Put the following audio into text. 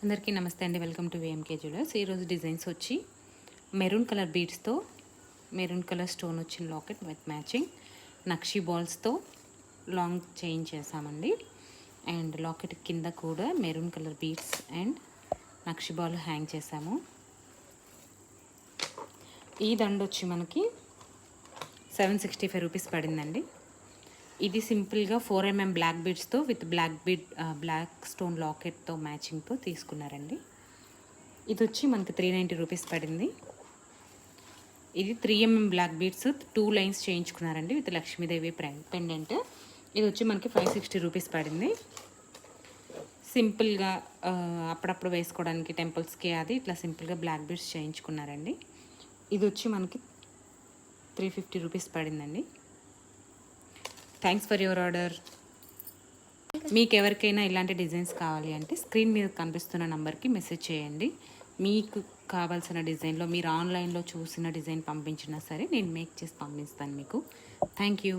అందరికీ నమస్తే అండి. Welcome to VMK jewellers. ఈరోజు డిజైన్స్ వచ్చి మెరూన్ కలర్ బీడ్స్తో మెరూన్ కలర్ స్టోన్ వచ్చిన లాకెట్ విత్ మ్యాచింగ్ నక్షి బాల్స్తో లాంగ్ చైన్ చేసామండి. అండ్ లాకెట్ కింద కూడా మెరూన్ కలర్ బీడ్స్ అండ్ నక్షి బాల్ హ్యాంగ్ చేసాము. ఈ దండ వచ్చి మనకి 765 రూపీస్ పడిందండి. ఇది సింపుల్గా 4mm బ్లాక్ బీడ్స్తో విత్ బ్లాక్ స్టోన్ లాకెట్తో మ్యాచింగ్తో తీసుకున్నారండి. ఇది వచ్చి మనకి 390 రూపీస్ పడింది. ఇది 3mm బ్లాక్ బీడ్స్ 2 లైన్స్ చేయించుకున్నారండి విత్ లక్ష్మీదేవి పెండెంట్. ఇది వచ్చి మనకి 560 రూపీస్ పడింది. సింపుల్గా అప్పుడప్పుడు వేసుకోవడానికి టెంపుల్స్కి అది ఇట్లా సింపుల్గా బ్లాక్ బీడ్స్ చేయించుకున్నారండి. ఇది వచ్చి మనకి 350 రూపీస్ పడిందండి. Thanks for your order. మీకు ఎవరికైనా ఇలాంటి డిజైన్స్ కావాలి అంటే స్క్రీన్ మీద కనిపిస్తున్న నంబర్కి మెసేజ్ చేయండి. మీకు కావాల్సిన డిజైన్లో మీరు ఆన్లైన్లో చూసిన డిజైన్ పంపించినా సరే నేను మేక్ చేసి పంపిస్తాను మీకు. Thank you.